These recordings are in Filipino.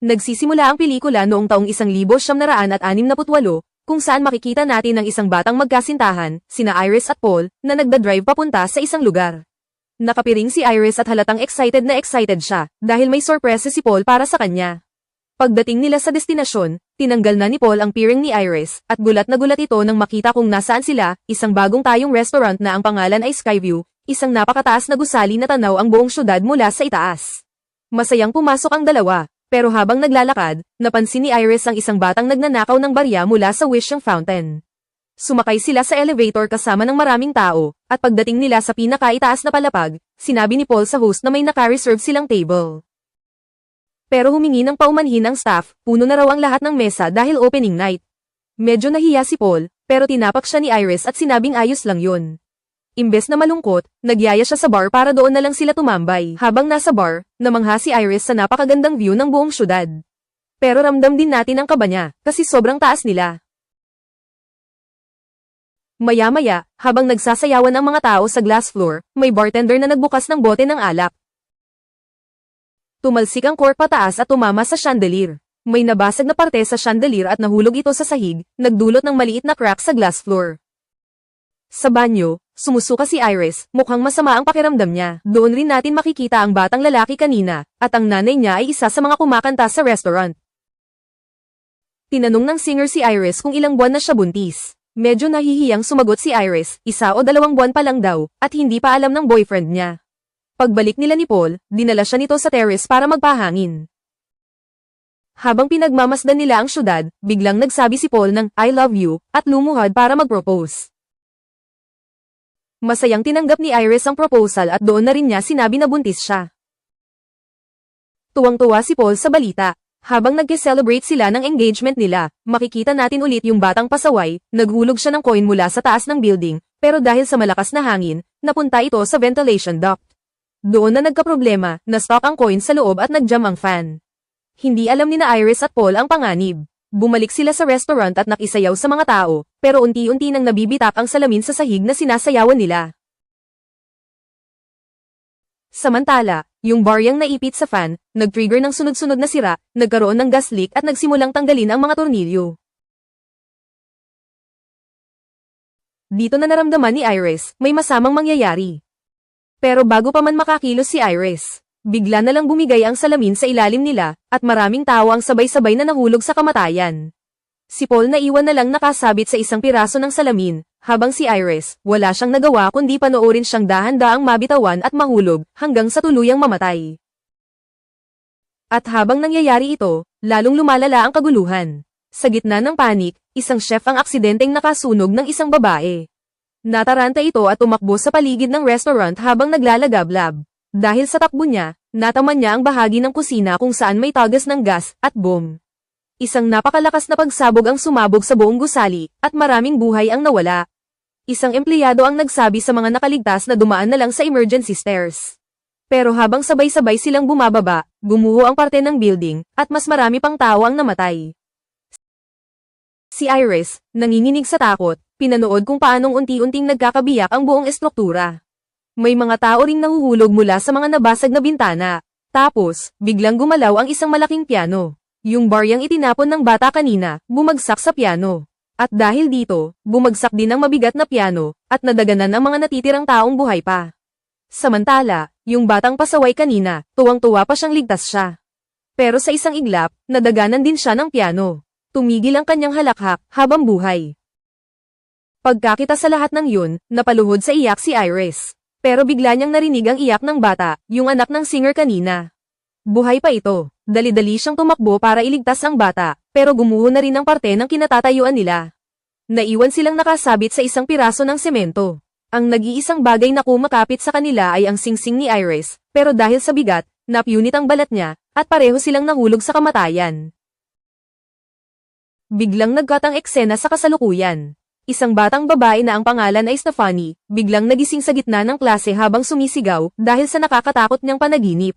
Nagsisimula ang pelikula noong taong 1968 kung saan makikita natin ang isang batang magkasintahan, sina Iris at Paul, na nagdadrive papunta sa isang lugar. Nakapiring si Iris at halatang excited na excited siya, dahil may sorpresa si Paul para sa kanya. Pagdating nila sa destinasyon, tinanggal na ni Paul ang piring ni Iris, at gulat na gulat ito nang makita kung nasaan sila, isang bagong tayong restaurant na ang pangalan ay Skyview, isang napakataas na gusali na tanaw ang buong syudad mula sa itaas. Masayang pumasok ang dalawa. Pero habang naglalakad, napansin ni Iris ang isang batang nagnanakaw ng barya mula sa wishing fountain. Sumakay sila sa elevator kasama ng maraming tao, at pagdating nila sa pinakaitaas na palapag, sinabi ni Paul sa host na may naka-reserve silang table. Pero humingi ng paumanhin ang staff, puno na raw ang lahat ng mesa dahil opening night. Medyo nahiya si Paul, pero tinapak siya ni Iris at sinabing ayos lang yun. Imbes na malungkot, nagyaya siya sa bar para doon na lang sila tumambay. Habang nasa bar, namangha si Iris sa napakagandang view ng buong syudad. Pero ramdam din natin ang kaba niya, kasi sobrang taas nila. Maya-maya, habang nagsasayawan ang mga tao sa glass floor, may bartender na nagbukas ng bote ng alak. Tumalsik ang cork pataas at tumama sa chandelier. May nabasag na parte sa chandelier at nahulog ito sa sahig, nagdulot ng maliit na crack sa glass floor. Sa banyo, sumusuka si Iris, mukhang masama ang pakiramdam niya. Doon rin natin makikita ang batang lalaki kanina, at ang nanay niya ay isa sa mga kumakanta sa restaurant. Tinanong ng singer si Iris kung ilang buwan na siya buntis. Medyo nahihiyang sumagot si Iris, 1 o 2 buwan pa lang daw, at hindi pa alam ng boyfriend niya. Pagbalik nila ni Paul, dinala siya nito sa terrace para magpahangin. Habang pinagmamasdan nila ang syudad, biglang nagsabi si Paul ng I love you, at lumuhad para mag-propose. Masayang tinanggap ni Iris ang proposal at doon na rin niya sinabi na buntis siya. Tuwang-tuwa si Paul sa balita. Habang nagke-celebrate sila ng engagement nila, makikita natin ulit yung batang pasaway, naghulog siya ng coin mula sa taas ng building, pero dahil sa malakas na hangin, napunta ito sa ventilation duct. Doon na nagkaproblema, na-stuck ang coin sa loob at nag-jam ang fan. Hindi alam ni na Iris at Paul ang panganib. Bumalik sila sa restaurant at nakisayaw sa mga tao, pero unti-unti nang nabibitak ang salamin sa sahig na sinasayawan nila. Samantala, yung baryang naipit sa fan, nag-trigger ng sunod-sunod na sira, nagkaroon ng gas leak at nagsimulang tanggalin ang mga tornilyo. Dito na naramdaman ni Iris, may masamang mangyayari. Pero bago pa man makakilos si Iris, bigla na lang bumigay ang salamin sa ilalim nila, at maraming tao ang sabay-sabay na nahulog sa kamatayan. Si Paul naiwan na lang nakasabit sa isang piraso ng salamin, habang si Iris, wala siyang nagawa kundi panoorin siyang dahan-daang mabitawan at mahulog, hanggang sa tuluyang mamatay. At habang nangyayari ito, lalong lumalala ang kaguluhan. Sa gitna ng panik, isang chef ang aksidenteng nakasunog ng isang babae. Nataranta ito at tumakbo sa paligid ng restaurant habang naglalagablab. Dahil sa takbo niya, nataman niya ang bahagi ng kusina kung saan may tagas ng gas at bomb. Isang napakalakas na pagsabog ang sumabog sa buong gusali, at maraming buhay ang nawala. Isang empleyado ang nagsabi sa mga nakaligtas na dumaan na lang sa emergency stairs. Pero habang sabay-sabay silang bumababa, gumuho ang parte ng building, at mas marami pang tao ang namatay. Si Iris, nanginginig sa takot, pinanood kung paanong unti-unting nagkakabiyak ang buong estruktura. May mga tao ring nahuhulog mula sa mga nabasag na bintana. Tapos, biglang gumalaw ang isang malaking piano. Yung baryang itinapon ng bata kanina, bumagsak sa piano. At dahil dito, bumagsak din ang mabigat na piano, at nadaganan ang mga natitirang taong buhay pa. Samantala, yung batang pasaway kanina, tuwang-tuwa pa siyang ligtas siya. Pero sa isang iglap, nadaganan din siya ng piano. Tumigil ang kanyang halakhak, habang buhay. Pagkakita sa lahat ng yun, napaluhod sa iyak si Iris. Pero bigla niyang narinig ang iyak ng bata, yung anak ng singer kanina. Buhay pa ito. Dali-dali siyang tumakbo para iligtas ang bata, pero gumuho na rin ang parte ng kinatatayuan nila. Naiwan silang nakasabit sa isang piraso ng semento. Ang nag-iisang bagay na kumakapit sa kanila ay ang singsing ni Iris, pero dahil sa bigat, napunit ang balat niya, at pareho silang nahulog sa kamatayan. Biglang nagkatang eksena sa kasalukuyan. Isang batang babae na ang pangalan ay Stephanie, biglang nagising sa gitna ng klase habang sumisigaw dahil sa nakakatakot niyang panaginip.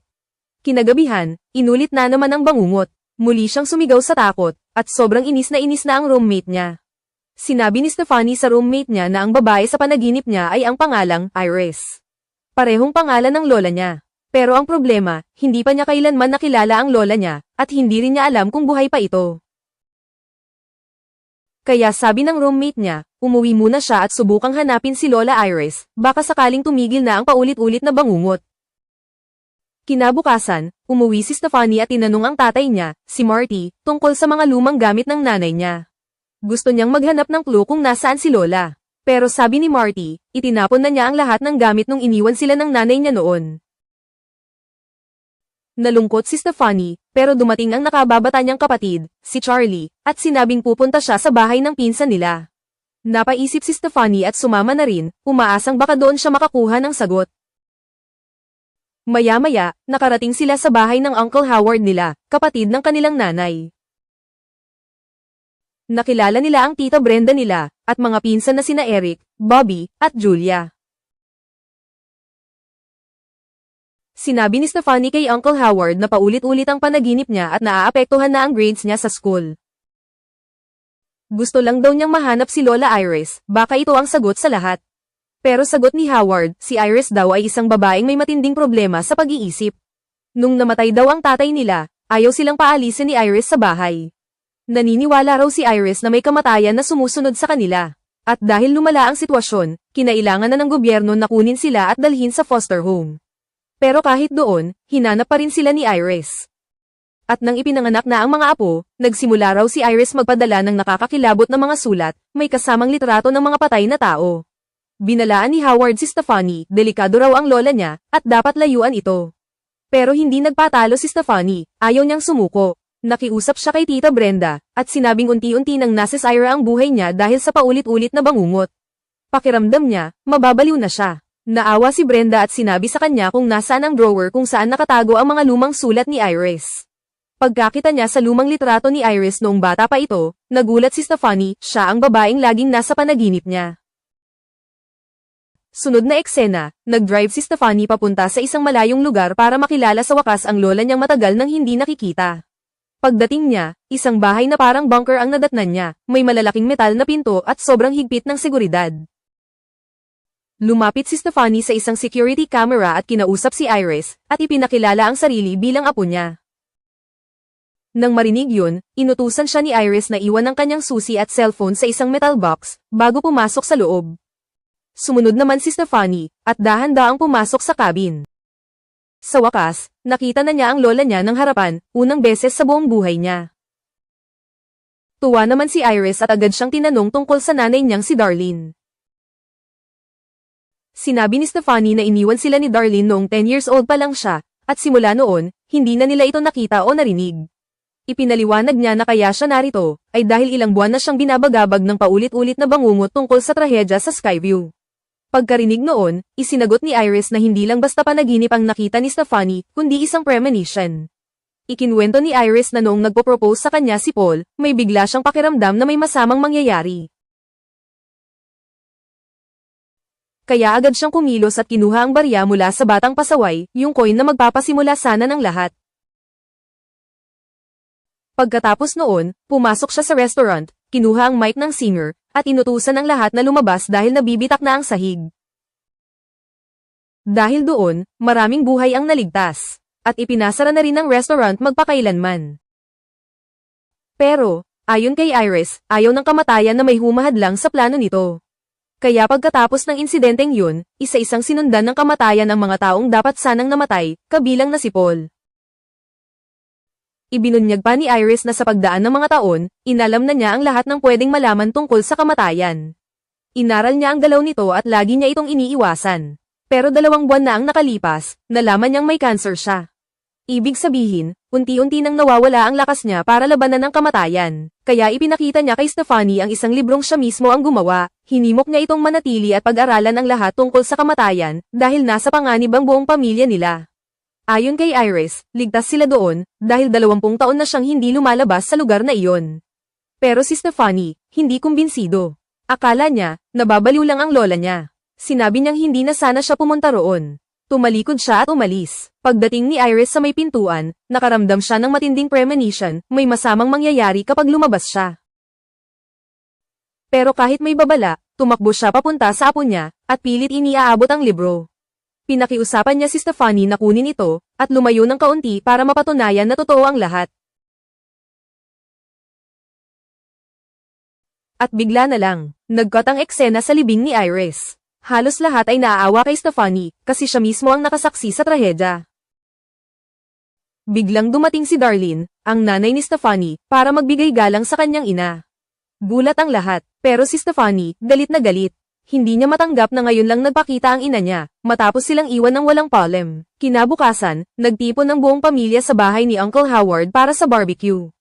Kinagabihan, inulit na naman ang bangungot. Muli siyang sumigaw sa takot, at sobrang inis na ang roommate niya. Sinabi ni Stephanie sa roommate niya na ang babae sa panaginip niya ay ang pangalang Iris. Parehong pangalan ng lola niya. Pero ang problema, hindi pa niya kailanman nakilala ang lola niya, at hindi rin niya alam kung buhay pa ito. Kaya sabi ng roommate niya, umuwi muna siya at subukang hanapin si Lola Iris, baka sakaling tumigil na ang paulit-ulit na bangungot. Kinabukasan, umuwi si Stephanie at tinanong ang tatay niya, si Marty, tungkol sa mga lumang gamit ng nanay niya. Gusto niyang maghanap ng clue kung nasaan si Lola. Pero sabi ni Marty, itinapon na niya ang lahat ng gamit nung iniwan sila ng nanay niya noon. Nalungkot si Stephanie, pero dumating ang nakababata niyang kapatid, si Charlie, at sinabing pupunta siya sa bahay ng pinsan nila. Napaisip si Stephanie at sumama na rin, umaasang baka doon siya makakuha ng sagot. Maya-maya, nakarating sila sa bahay ng Uncle Howard nila, kapatid ng kanilang nanay. Nakilala nila ang tita Brenda nila, at mga pinsan na sina Eric, Bobby, at Julia. Sinabi ni Stephanie kay Uncle Howard na paulit-ulit ang panaginip niya at naaapektuhan na ang grades niya sa school. Gusto lang daw niyang mahanap si Lola Iris, baka ito ang sagot sa lahat. Pero sagot ni Howard, si Iris daw ay isang babaeng may matinding problema sa pag-iisip. Nung namatay daw ang tatay nila, ayaw silang paalisin ni Iris sa bahay. Naniniwala raw si Iris na may kamatayan na sumusunod sa kanila. At dahil lumala ang sitwasyon, kinailangan na ng gobyerno na kunin sila at dalhin sa foster home. Pero kahit doon, hinanap pa rin sila ni Iris. At nang ipinanganak na ang mga apo, nagsimula raw si Iris magpadala ng nakakakilabot na mga sulat, may kasamang litrato ng mga patay na tao. Binalaan ni Howard si Stephanie, delikado raw ang lola niya, at dapat layuan ito. Pero hindi nagpatalo si Stephanie, ayaw niyang sumuko. Nakiusap siya kay Tita Brenda, at sinabing unti-unti nang nasisira ang buhay niya dahil sa paulit-ulit na bangungot. Pakiramdam niya, mababaliw na siya. Naawa si Brenda at sinabi sa kanya kung nasaan ang drawer kung saan nakatago ang mga lumang sulat ni Iris. Pagkakita niya sa lumang litrato ni Iris noong bata pa ito, nagulat si Stephanie, siya ang babaeng laging nasa panaginip niya. Sunod na eksena, nag-drive si Stephanie papunta sa isang malayong lugar para makilala sa wakas ang lola niyang matagal nang hindi nakikita. Pagdating niya, isang bahay na parang bunker ang nadatnan niya, may malalaking metal na pinto at sobrang higpit ng seguridad. Lumapit si Stephanie sa isang security camera at kinausap si Iris, at ipinakilala ang sarili bilang apo niya. Nang marinig yun, inutusan siya ni Iris na iwan ang kanyang susi at cellphone sa isang metal box, bago pumasok sa loob. Sumunod naman si Stephanie, at dahan-daang pumasok sa cabin. Sa wakas, nakita na niya ang lola niya ng harapan, unang beses sa buong buhay niya. Tuwa naman si Iris at agad siyang tinanong tungkol sa nanay niyang si Darlene. Sinabi ni Stephanie na iniwan sila ni Darlene noong 10 years old pa lang siya, at simula noon, hindi na nila ito nakita o narinig. Ipinaliwanag niya na kaya siya narito, ay dahil ilang buwan na siyang binabagabag ng paulit-ulit na bangungot tungkol sa trahedya sa Skyview. Pagkarinig noon, isinagot ni Iris na hindi lang basta panaginip ang nakita ni Stephanie, kundi isang premonition. Ikinwento ni Iris na noong nagpo-propose sa kanya si Paul, may bigla siyang pakiramdam na may masamang mangyayari. Kaya agad siyang kumilos at kinuha ang barya mula sa batang pasaway, yung coin na magpapasimula sana ng lahat. Pagkatapos noon, pumasok siya sa restaurant, kinuha ang mic ng singer, at inutusan ang lahat na lumabas dahil nabibitak na ang sahig. Dahil doon, maraming buhay ang naligtas, at ipinasara na rin ang restaurant magpakailanman. Pero, ayon kay Iris, ayaw ng kamatayan na may humahadlang sa plano nito. Kaya pagkatapos ng insidenteng yun, isa-isang sinundan ng kamatayan ang mga taong dapat sanang namatay, kabilang na si Paul. Ibinunyag pa ni Iris na sa pagdaan ng mga taon, inalam na niya ang lahat ng pwedeng malaman tungkol sa kamatayan. Inaral niya ang galaw nito at lagi niya itong iniiwasan. Pero 2 buwan na ang nakalipas, nalaman niyang may cancer siya. Ibig sabihin, unti-unti nang nawawala ang lakas niya para labanan ang kamatayan. Kaya ipinakita niya kay Stephanie ang isang librong siya mismo ang gumawa, hinimok niya itong manatili at pag-aralan ang lahat tungkol sa kamatayan, dahil nasa panganib ang buong pamilya nila. Ayon kay Iris, ligtas sila doon, dahil 20 taon na siyang hindi lumalabas sa lugar na iyon. Pero si Stephanie, hindi kumbinsido. Akala niya, nababaliw lang ang lola niya. Sinabi niyang hindi na sana siya pumunta roon. Tumalikod siya at umalis. Pagdating ni Iris sa may pintuan, nakaramdam siya ng matinding premonition, may masamang mangyayari kapag lumabas siya. Pero kahit may babala, tumakbo siya papunta sa apo niya, at pilit iniaabot ang libro. Pinakiusapan niya si Stephanie na kunin ito, at lumayo ng kaunti para mapatunayan na totoo ang lahat. At bigla na lang, nag-cut ang eksena sa libing ni Iris. Halos lahat ay naaawa kay Stephanie, kasi siya mismo ang nakasaksi sa trahedya. Biglang dumating si Darlene, ang nanay ni Stephanie, para magbigay galang sa kanyang ina. Gulat ang lahat, pero si Stephanie, galit na galit. Hindi niya matanggap na ngayon lang nagpakita ang ina niya, matapos silang iwan ng walang palem. Kinabukasan, nagtipon ng buong pamilya sa bahay ni Uncle Howard para sa barbecue.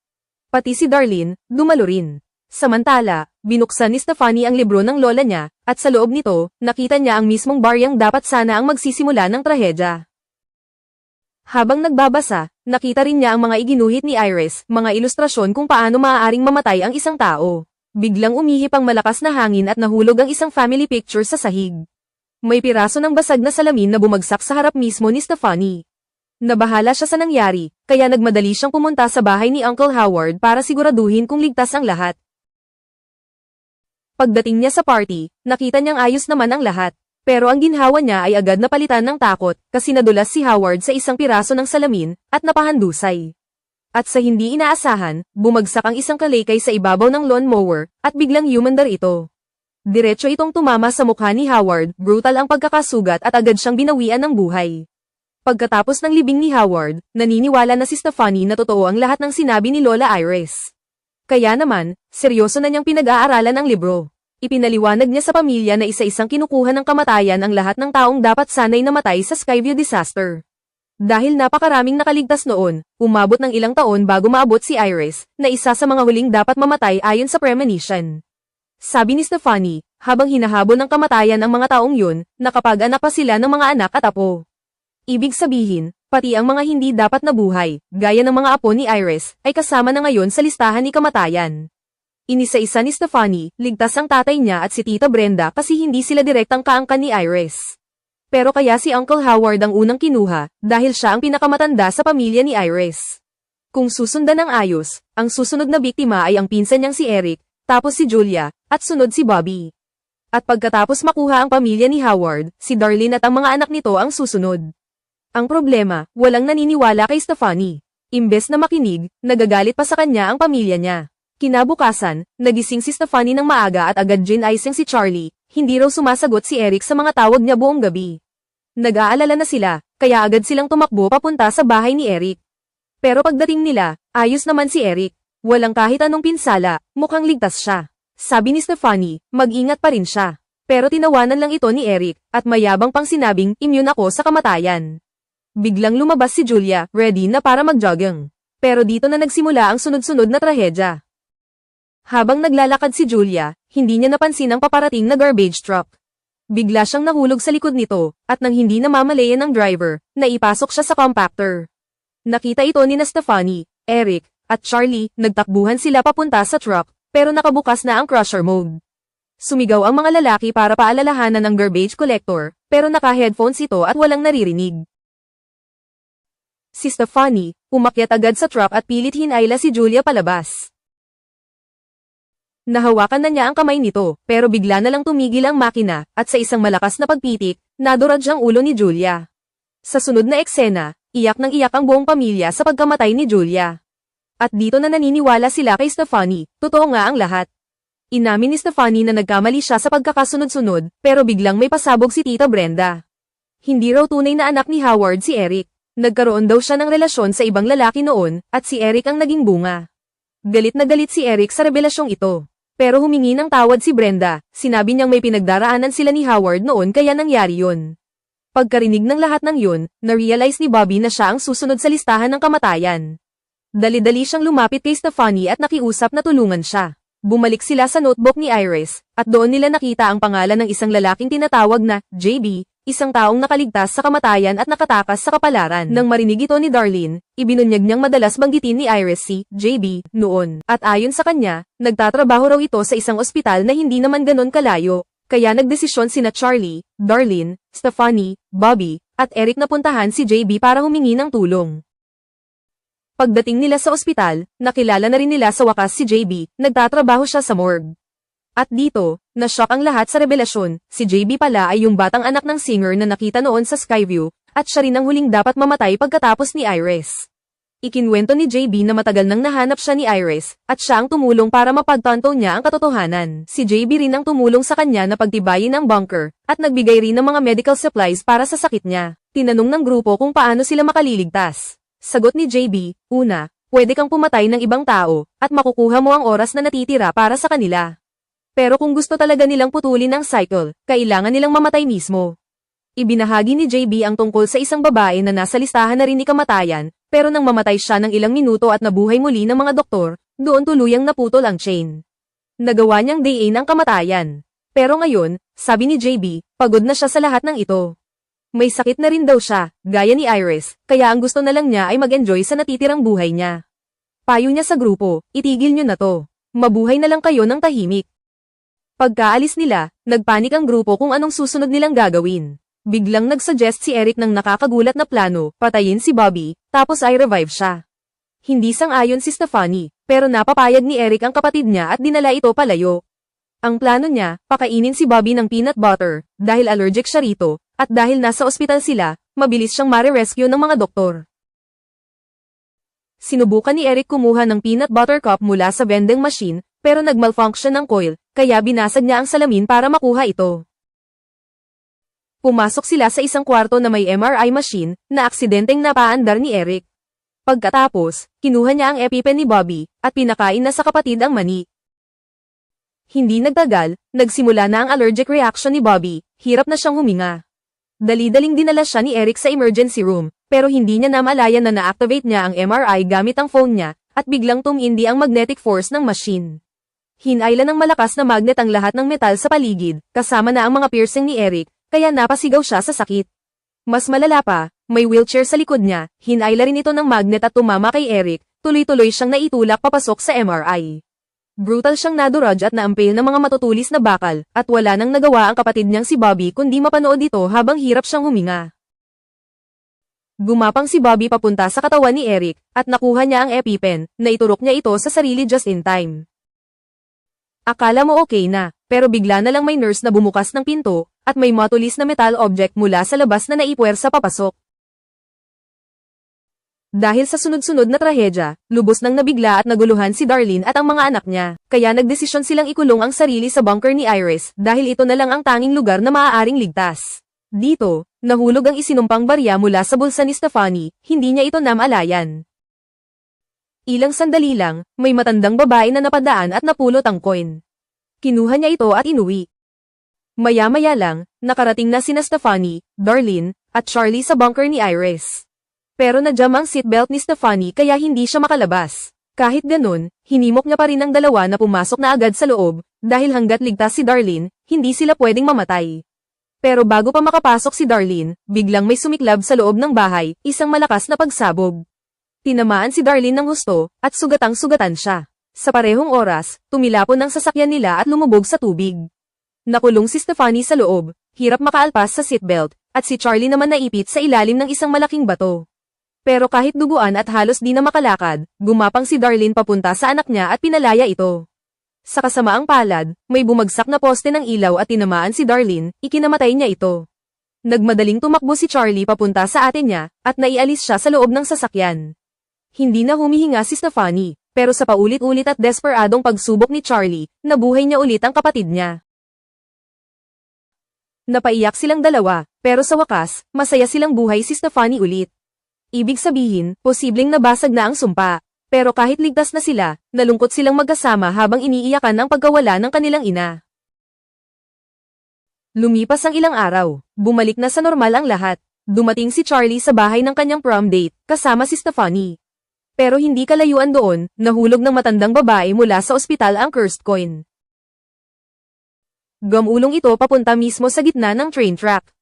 Pati si Darlene, dumalo rin. Samantala, binuksan ni Stephanie ang libro ng lola niya, at sa loob nito, nakita niya ang mismong baryang dapat sana ang magsisimula ng trahedya. Habang nagbabasa, nakita rin niya ang mga iginuhit ni Iris, mga ilustrasyon kung paano maaaring mamatay ang isang tao. Biglang umihip ang malakas na hangin at nahulog ang isang family picture sa sahig. May piraso ng basag na salamin na bumagsak sa harap mismo ni Stephanie. Nabahala siya sa nangyari, kaya nagmadali siyang pumunta sa bahay ni Uncle Howard para siguraduhin kung ligtas ang lahat. Pagdating niya sa party, nakita niyang ayos naman ang lahat. Pero ang ginhawa niya ay agad napalitan ng takot, kasi nadulas si Howard sa isang piraso ng salamin, at napahandusay. At sa hindi inaasahan, bumagsak ang isang kalaykay sa ibabaw ng lawnmower, at biglang humandar ito. Diretso itong tumama sa mukha ni Howard, brutal ang pagkakasugat at agad siyang binawian ng buhay. Pagkatapos ng libing ni Howard, naniniwala na si Stephanie na totoo ang lahat ng sinabi ni Lola Iris. Kaya naman, seryoso na niyang pinag-aaralan ang libro. Ipinaliwanag niya sa pamilya na isa-isang kinukuha ng kamatayan ang lahat ng taong dapat sanay namatay sa Skyview disaster. Dahil napakaraming nakaligtas noon, umabot ng ilang taon bago maabot si Iris, na isa sa mga huling dapat mamatay ayon sa premonition. Sabi ni Stephanie, habang hinahabol ng kamatayan ang mga taong yun, nakapag-anak pa sila ng mga anak at apo. Ibig sabihin, pati ang mga hindi dapat nabuhay, gaya ng mga apo ni Iris, ay kasama na ngayon sa listahan ni kamatayan. Inisa-isa ni Stephanie, ligtas ang tatay niya at si Tita Brenda kasi hindi sila direktang kaangkan ni Iris. Pero kaya si Uncle Howard ang unang kinuha, dahil siya ang pinakamatanda sa pamilya ni Iris. Kung susundan ng ayos, ang susunod na biktima ay ang pinsan niyang si Eric, tapos si Julia, at sunod si Bobby. At pagkatapos makuha ang pamilya ni Howard, si Darlene at ang mga anak nito ang susunod. Ang problema, walang naniniwala kay Stephanie. Imbes na makinig, nagagalit pa sa kanya ang pamilya niya. Kinabukasan, nagising si Stephanie ng maaga at agad ginayang si Charlie, hindi raw sumasagot si Eric sa mga tawag niya buong gabi. Nag-aalala na sila, kaya agad silang tumakbo papunta sa bahay ni Eric. Pero pagdating nila, ayos naman si Eric. Walang kahit anong pinsala, mukhang ligtas siya. Sabi ni Stephanie, mag-ingat pa rin siya. Pero tinawanan lang ito ni Eric, at mayabang pang sinabing, immune ako sa kamatayan. Biglang lumabas si Julia, ready na para mag-jogging. Pero dito na nagsimula ang sunod-sunod na trahedya. Habang naglalakad si Julia, hindi niya napansin ang paparating na garbage truck. Bigla siyang nahulog sa likod nito, at nang hindi namamalayan ng driver, naipasok siya sa compactor. Nakita ito ni Stephanie, Eric, at Charlie, nagtakbuhan sila papunta sa truck, pero nakabukas na ang crusher mode. Sumigaw ang mga lalaki para paalalahanan ng garbage collector, pero naka-headphones ito at walang naririnig. Si Stephanie, umakyat agad sa truck at pilit hinayla si Julia palabas. Nahawakan na niya ang kamay nito, pero bigla na lang tumigil ang makina, at sa isang malakas na pagpitik, nadurog ang ulo ni Julia. Sa sunod na eksena, iyak ng iyak ang buong pamilya sa pagkamatay ni Julia. At dito na naniniwala sila kay Stephanie, totoo nga ang lahat. Inamin ni Stephanie na nagkamali siya sa pagkakasunod-sunod, pero biglang may pasabog si Tita Brenda. Hindi raw tunay na anak ni Howard si Eric. Nagkaroon daw siya ng relasyon sa ibang lalaki noon, at si Eric ang naging bunga. Galit na galit si Eric sa revelasyong ito. Pero humingi ng tawad si Brenda, sinabi niyang may pinagdaraanan sila ni Howard noon kaya nangyari yun. Pagkarinig ng lahat ng yun, na-realize ni Bobby na siya ang susunod sa listahan ng kamatayan. Dali-dali siyang lumapit kay Stephanie at nakiusap na tulungan siya. Bumalik sila sa notebook ni Iris, at doon nila nakita ang pangalan ng isang lalaking tinatawag na JB, isang taong nakaligtas sa kamatayan at nakatakas sa kapalaran. Nang marinig ito ni Darlene, ibinunyag niyang madalas banggitin ni Iris si JB noon. At ayon sa kanya, nagtatrabaho raw ito sa isang ospital na hindi naman ganon kalayo. Kaya nagdesisyon sina Charlie, Darlene, Stephanie, Bobby, at Eric na puntahan si JB para humingi ng tulong. Pagdating nila sa ospital, nakilala na rin nila sa wakas si JB, nagtatrabaho siya sa morgue. At dito, na-shock ang lahat sa revelasyon, si JB pala ay yung batang anak ng singer na nakita noon sa Skyview, at siya rin ang huling dapat mamatay pagkatapos ni Iris. Ikinwento ni JB na matagal nang nahanap siya ni Iris, at siya ang tumulong para mapagtanto niya ang katotohanan. Si JB rin ang tumulong sa kanya na pagtibayin ang bunker, at nagbigay rin ng mga medical supplies para sa sakit niya. Tinanong ng grupo kung paano sila makaliligtas. Sagot ni JB, una, pwede kang pumatay ng ibang tao, at makukuha mo ang oras na natitira para sa kanila. Pero kung gusto talaga nilang putulin ang cycle, kailangan nilang mamatay mismo. Ibinahagi ni JB ang tungkol sa isang babae na nasa listahan na rin ni kamatayan, pero nang mamatay siya ng ilang minuto at nabuhay muli ng mga doktor, doon tuluyang naputol ang chain. Nagawa niyang dayin ang kamatayan. Pero ngayon, sabi ni JB, pagod na siya sa lahat ng ito. May sakit na rin daw siya, gaya ni Iris, kaya ang gusto na lang niya ay mag-enjoy sa natitirang buhay niya. Payo niya sa grupo, itigil niyo na to. Mabuhay na lang kayo ng tahimik. Pagkaalis nila, nagpanik ang grupo kung anong susunod nilang gagawin. Biglang nagsuggest si Eric ng nakakagulat na plano, patayin si Bobby, tapos ay revive siya. Hindi sang-ayon si Stephanie, pero napapayag ni Eric ang kapatid niya at dinala ito palayo. Ang plano niya, pakainin si Bobby ng peanut butter, dahil allergic siya rito, at dahil nasa ospital sila, mabilis siyang mare-rescue ng mga doktor. Sinubukan ni Eric kumuha ng peanut butter cup mula sa vending machine, pero nag-malfunction ang coil, kaya binasag niya ang salamin para makuha ito. Pumasok sila sa isang kwarto na may MRI machine, na aksidenteng napaandar ni Eric. Pagkatapos, kinuha niya ang EpiPen ni Bobby, at pinakain na sa kapatid ang mani. Hindi nagtagal, nagsimula na ang allergic reaction ni Bobby, hirap na siyang huminga. Dali-daling dinala siya ni Eric sa emergency room, pero hindi niya namalayan na na-activate niya ang MRI gamit ang phone niya, at biglang tumindi ang magnetic force ng machine. Hinailan ng malakas na magnet ang lahat ng metal sa paligid, kasama na ang mga piercing ni Eric, kaya napasigaw siya sa sakit. Mas malala pa, may wheelchair sa likod niya, hinaila rin ito ng magnet at tumama kay Eric, tuloy-tuloy siyang naitulak papasok sa MRI. Brutal siyang naduraj at naampil ng mga matutulis na bakal, at wala nang nagawa ang kapatid niyang si Bobby kundi mapanood ito habang hirap siyang huminga. Gumapang si Bobby papunta sa katawan ni Eric, at nakuha niya ang EpiPen, na iturok niya ito sa sarili just in time. Akala mo okay na, pero bigla na lang may nurse na bumukas ng pinto, at may matulis na metal object mula sa labas na naipuwersa papasok. Dahil sa sunod-sunod na trahedya, lubos nang nabigla at naguluhan si Darlene at ang mga anak niya, kaya nagdesisyon silang ikulong ang sarili sa bunker ni Iris dahil ito na lang ang tanging lugar na maaaring ligtas. Dito, nahulog ang isinumpang barya mula sa bulsa ni Stephanie, hindi niya ito namalayan. Ilang sandali lang, may matandang babae na napadaan at napulot ang coin. Kinuha niya ito at inuwi. Maya-maya lang, nakarating na sina Stephanie, Darlene, at Charlie sa bunker ni Iris. Pero na-jam ang seatbelt ni Stephanie kaya hindi siya makalabas. Kahit ganun, hinimok niya pa rin ang dalawa na pumasok na agad sa loob, dahil hanggat ligtas si Darlene, hindi sila pwedeng mamatay. Pero bago pa makapasok si Darlene, biglang may sumiklab sa loob ng bahay, isang malakas na pagsabog. Tinamaan si Darlene ng husto, at sugatang-sugatan siya. Sa parehong oras, tumilapon ang sasakyan nila at lumubog sa tubig. Nakulong si Stephanie sa loob, hirap makaalpas sa seatbelt, at si Charlie naman naipit sa ilalim ng isang malaking bato. Pero kahit duguan at halos di na makalakad, gumapang si Darlene papunta sa anak niya at pinalaya ito. Sa kasamaang palad, may bumagsak na poste ng ilaw at tinamaan si Darlene, ikinamatay niya ito. Nagmadaling tumakbo si Charlie papunta sa ate niya, at naialis siya sa loob ng sasakyan. Hindi na humihinga si Stephanie, pero sa paulit-ulit at desperadong pagsubok ni Charlie, nabuhay niya ulit ang kapatid niya. Napaiyak silang dalawa, pero sa wakas, masaya silang buhay si Stephanie ulit. Ibig sabihin, posibleng nabasag na ang sumpa, pero kahit ligtas na sila, nalungkot silang magkasama habang iniiyakan ang pagkawala ng kanilang ina. Lumipas ang ilang araw, bumalik na sa normal ang lahat. Dumating si Charlie sa bahay ng kanyang prom date, kasama si Stephanie. Pero hindi kalayuan doon, nahulog ng matandang babae mula sa ospital ang cursed coin. Gamulong ito papunta mismo sa gitna ng train track.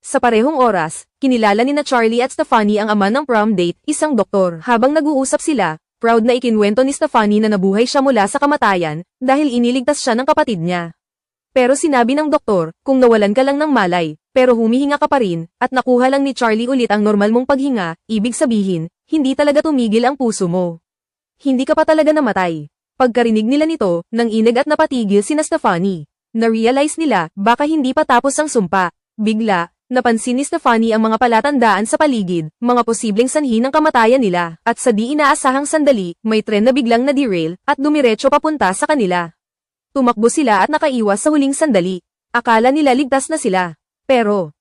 Sa parehong oras, kinilala ni na Charlie at Stephanie ang ama ng prom date, isang doktor. Habang nag-uusap sila, proud na ikinwento ni Stephanie na nabuhay siya mula sa kamatayan, dahil iniligtas siya ng kapatid niya. Pero sinabi ng doktor, kung nawalan ka lang ng malay, pero humihinga ka pa rin, at nakuha lang ni Charlie ulit ang normal mong paghinga, ibig sabihin, hindi talaga tumigil ang puso mo. Hindi ka pa talaga namatay. Pagkarinig nila nito, nanginig at napatigil sina Stephanie. Na-realize nila, baka hindi pa tapos ang sumpa. Bigla, napansin ni Stephanie ang mga palatandaan sa paligid, mga posibleng sanhi ng kamatayan nila, at sa di inaasahang sandali, may tren na biglang na-derail, at dumiretso papunta sa kanila. Tumakbo sila at nakaiwas sa huling sandali. Akala nila ligtas na sila. Pero,